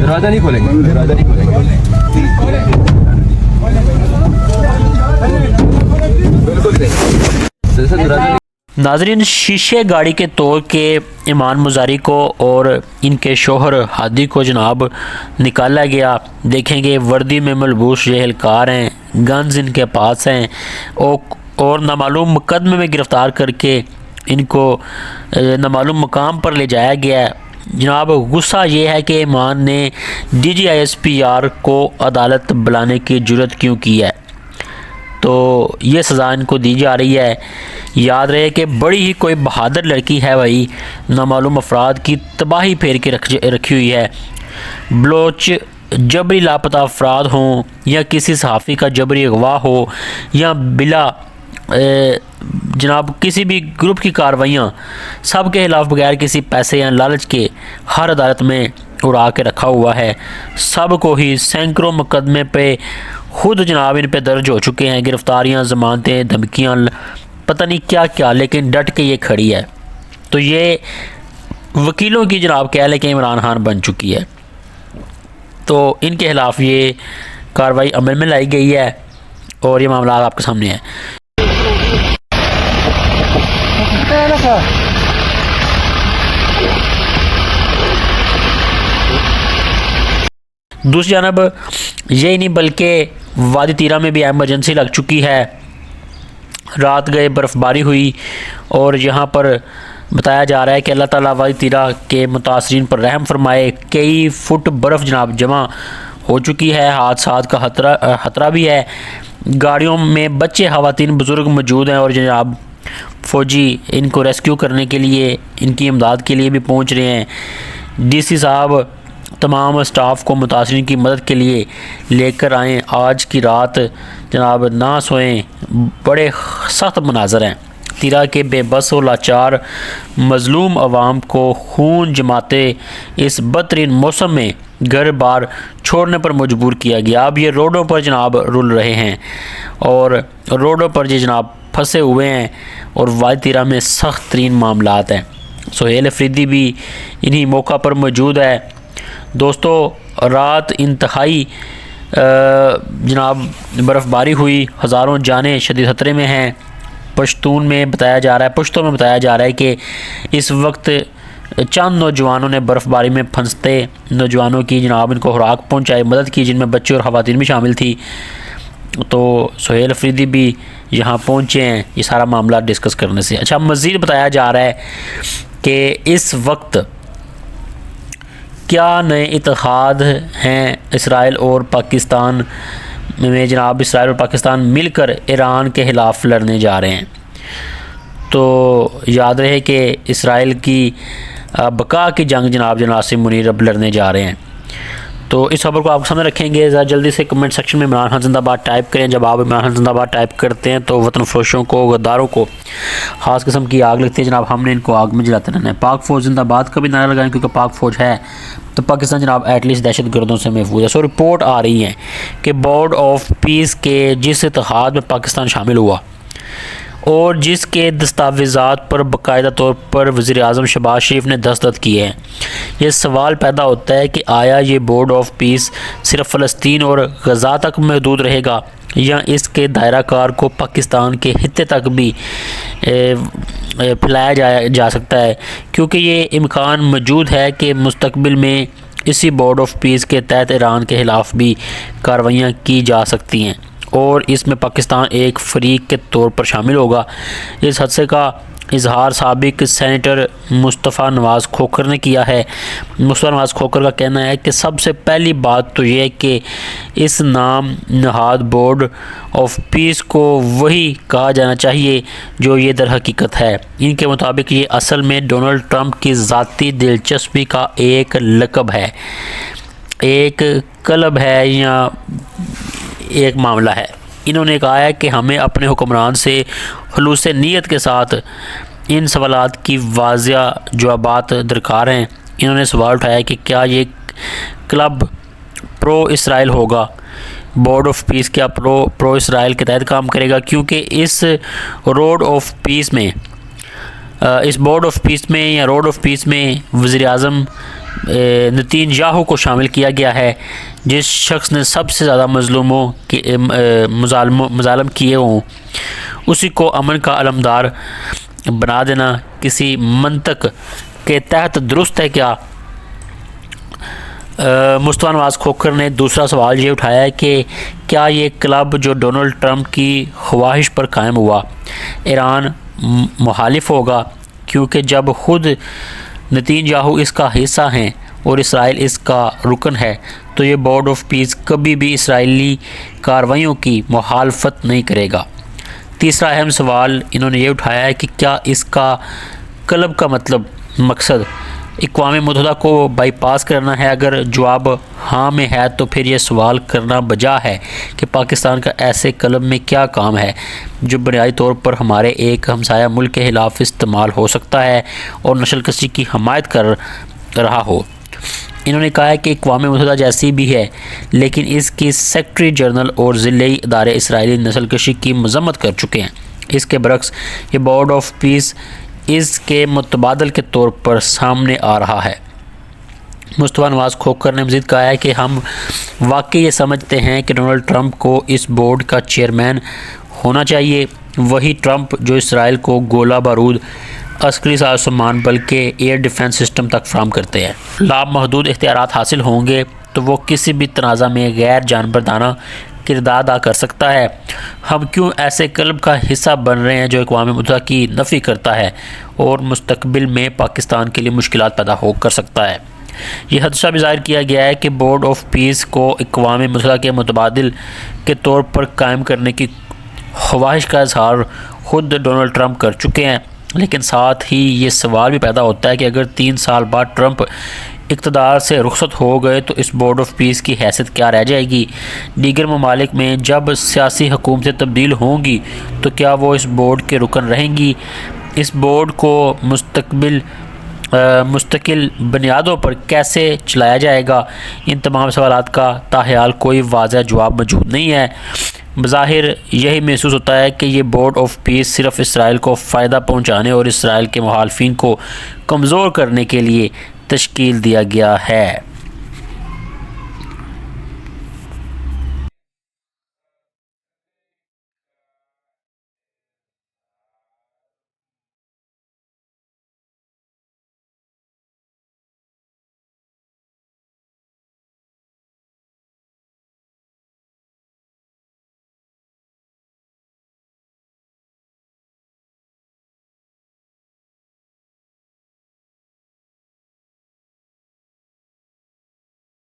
दरवाज़ा नहीं खोलेंगे, दरवाज़ा नहीं खोलेंगे, बिल्कुल नहीं सर, दरवाज़ा। नाजरीन, शीशे गाड़ी के तोड़ के ईमान मुजारी को और इनके शोहर हादी को जनाब निकाला गया। देखेंगे वर्दी में मलबूस ये एहलकार हैं, गन्स इनके पास हैं और नामालूम मुकदमे में गिरफ़्तार करके इनको नामालूम मकाम पर ले जाया गया है। जनाब गुस्सा ये है कि ईमान ने DGISPR को अदालत बुलाने की जुर्रत क्यों की है, तो ये सज़ा इनको दी जा रही है। याद रहे कि बड़ी ही कोई बहादुर लड़की है भाई, नामालूम अफराद की तबाही फेर के रखी हुई है। बलोच जबरी लापता अफराद हों या किसी सहाफ़ी का जबरी अगवा हो या बिला जनाब किसी भी ग्रुप की कार्रवाइयाँ, सब के खिलाफ बगैर किसी पैसे या लालच के हर अदालत में उड़ा के रखा हुआ है। सब को ही सैकड़ों मुकदमे पे खुद जनाब इन पे दर्ज हो चुके हैं, गिरफ़्तारियाँ, ज़मानतें, धमकियाँ, पता नहीं क्या क्या, लेकिन डट के ये खड़ी है। तो ये वकीलों की जनाब कह लें कि इमरान खान बन चुकी है। तो इनके खिलाफ ये कार्रवाई अमल में लाई गई है और ये मामला आपके सामने है। दूसरी जानब यही नहीं बल्कि वादी तीरा में भी एमरजेंसी लग चुकी है। रात गए बर्फ़बारी हुई और यहाँ पर बताया जा रहा है कि अल्लाह ताला वादी तीरा के मुतासरीन पर रहम फरमाए। कई फुट बर्फ़ जनाब जमा हो चुकी है, हादसात का खतरा भी है। गाड़ियों में बच्चे, ख़वातीन, बुज़ुर्ग मौजूद हैं और जनाब फ़ौजी इनको रेस्क्यू करने के लिए, इनकी इमदाद के लिए भी पहुँच रहे हैं। DC साहब तमाम स्टाफ को मुतासरीन की मदद के लिए लेकर आएँ। आज की रात जनाब ना सोएं, बड़े सख्त मनाज़र हैं। तीरा के बेबस और लाचार मज़लूम अवाम को खून जमाते इस बदतरीन मौसम में घर बार छोड़ने पर मजबूर किया गया। अब ये रोडों पर जनाब रुल रहे हैं और रोडों पर ये जनाब फंसे हुए हैं और वादी तीरा में सख्त तरीन मामलात हैं। सुहेल अफरीदी भी इन्हीं मौका पर मौजूद है। दोस्तों, रात इंतहाई जनाब बर्फ़बारी हुई, हज़ारों जानें शदीद खतरे में हैं। पश्तून में बताया जा रहा है, पुश्तों में बताया जा रहा है कि इस वक्त चंद नौजवानों ने बर्फ़बारी में फंसते नौजवानों की जनाब इनको खुराक पहुँचाई, मदद की, जिनमें बच्चे और ख़वातीन भी शामिल थी। तो सुहेल अफरीदी भी यहाँ पहुँचे हैं ये सारा मामला डिस्कस करने से। अच्छा, मज़ीद बताया जा रहा है कि इस वक्त क्या नए इत्तेहाद हैं इसराइल और पाकिस्तान में। जनाब इसराइल और पाकिस्तान मिलकर ईरान के ख़िलाफ़ लड़ने जा रहे हैं। तो याद रहे कि इसराइल की बका की जंग जनाब नासिर मुनीर अब लड़ने जा रहे हैं। तो इस खबर को आपके सामने रखेंगे। ज़रा जल्दी से कमेंट सेक्शन में इमरान खान जिंदाबाद टाइप करें। जब आप इमरान खान जिंदाबाद टाइप करते हैं तो वतन फरोशों को, गद्दारों को ख़ास किस्म की आग लगती है जनाब। हमने इनको आग में जलाते रहना है। पाक फ़ौज जिंदाबाद का भी नारा लगाएं, क्योंकि पाक फ़ौज है तो पाकिस्तान जनाब एटलीस्ट दहशत गर्दों से महफूज है। सो रिपोर्ट आ रही है कि बोर्ड ऑफ पीस के जिस इत्तेहाद में पाकिस्तान शामिल हुआ और जिसके दस्तावेज़ात पर बाकायदा तौर पर वज़ीर-ए-आज़म शहबाज शरीफ ने दस्तखत किए हैं, ये सवाल पैदा होता है कि आया ये बोर्ड ऑफ पीस सिर्फ फ़लस्तीन और गज़ा तक महदूद रहेगा या इसके दायरा कार को पाकिस्तान के हिस्से तक भी फैलाया जा सकता है, क्योंकि ये इम्कान मौजूद है कि मुस्तकबिल में इसी बोर्ड ऑफ पीस के तहत ईरान के ख़िलाफ़ भी कार्रवाइयाँ की जा सकती हैं और इसमें पाकिस्तान एक फ़रीक के तौर पर शामिल होगा। इस हादसे का इजहार साबिक सेनेटर मुस्तफ़ा नवाज़ खोखर ने किया है। मुस्तफ़ा नवाज़ खोखर का कहना है कि सबसे पहली बात तो ये है कि इस नाम नहाद बोर्ड ऑफ पीस को वही कहा जाना चाहिए जो ये दर हकीकत है। इनके मुताबिक ये असल में डोनाल्ड ट्रंप की ज़ाती दिलचस्पी का एक लक़ब है, एक क्लब है या एक मामला है। इन्होंने कहा है कि हमें अपने हुक्मरान से खुलूस नीयत के साथ इन सवालात की वाज़िया जवाबात दरकार हैं। इन्होंने सवाल उठाया कि क्या ये क्लब प्रो इसराइल होगा, बोर्ड ऑफ पीस क्या प्रो इसराइल के तहत काम करेगा, क्योंकि इस रोड ऑफ पीस में इस बोर्ड ऑफ पीस में या रोड ऑफ पीस में वज़ीर-ए-आज़म نتنیاہو کو شامل کیا گیا ہے، جس شخص نے سب سے زیادہ مظلوموں کے مظالم کیے ہوں اسی کو امن کا علمدار بنا دینا کسی منطق کے تحت درست ہے کیا؟ مصطفیٰ نواز کھوکھر نے دوسرا سوال یہ اٹھایا ہے کہ کیا یہ کلب جو ڈونلڈ ٹرمپ کی خواہش پر قائم ہوا ایران مخالف ہوگا، کیونکہ جب خود نتنیاہو اس کا حصہ ہیں اور اسرائیل اس کا رکن ہے تو یہ بورڈ آف پیس کبھی بھی اسرائیلی کارروائیوں کی مخالفت نہیں کرے گا۔ تیسرا اہم سوال انہوں نے یہ اٹھایا ہے کہ کیا اس کا کلب کا مقصد اقوام متحدہ کو بائی پاس کرنا ہے؟ اگر جواب ہاں میں ہے تو پھر یہ سوال کرنا بجا ہے کہ پاکستان کا ایسے کلب میں کیا کام ہے جو بنیادی طور پر ہمارے ایک ہمسایہ ملک کے خلاف استعمال ہو سکتا ہے اور نسل کشی کی حمایت کر رہا ہو۔ انہوں نے کہا ہے کہ اقوام متحدہ جیسی بھی ہے لیکن اس کی سیکرٹری جنرل اور ضلعی ادارے اسرائیلی نسل کشی کی مذمت کر چکے ہیں۔ اس کے برعکس یہ بورڈ آف پیس اس کے متبادل کے طور پر سامنے آ رہا ہے۔ مصطفیٰ نواز کھوکھر نے مزید کہا ہے کہ ہم واقعی یہ سمجھتے ہیں کہ ڈونلڈ ٹرمپ کو اس بورڈ کا چیئرمین ہونا چاہیے، وہی ٹرمپ جو اسرائیل کو گولہ بارود، عسکری ساز سامان بلکہ ایئر ڈیفنس سسٹم تک فراہم کرتے ہیں۔ لامحدود اختیارات حاصل ہوں گے تو وہ کسی بھی تنازع میں غیر جانبدارانہ کردار ادا کر سکتا ہے۔ ہم کیوں ایسے کلب کا حصہ بن رہے ہیں جو اقوام متحدہ کی نفی کرتا ہے اور مستقبل میں پاکستان کے لیے مشکلات پیدا کر سکتا ہے؟ یہ خدشہ بھی ظاہر کیا گیا ہے کہ بورڈ آف پیس کو اقوام متحدہ کے متبادل کے طور پر قائم کرنے کی خواہش کا اظہار خود ڈونلڈ ٹرمپ کر چکے ہیں، لیکن ساتھ ہی یہ سوال بھی پیدا ہوتا ہے کہ اگر 3 سال بعد ٹرمپ اقتدار سے رخصت ہو گئے تو اس بورڈ آف پیس کی حیثیت کیا رہ جائے گی؟ دیگر ممالک میں جب سیاسی حکومتیں تبدیل ہوں گی تو کیا وہ اس بورڈ کے رکن رہیں گی؟ اس بورڈ کو مستقل بنیادوں پر کیسے چلایا جائے گا؟ ان تمام سوالات کا تاحال کوئی واضح جواب موجود نہیں ہے۔ بظاہر یہی محسوس ہوتا ہے کہ یہ بورڈ آف پیس صرف اسرائیل کو فائدہ پہنچانے اور اسرائیل کے مخالفین کو کمزور کرنے کے لیے تشکیل دیا گیا ہے۔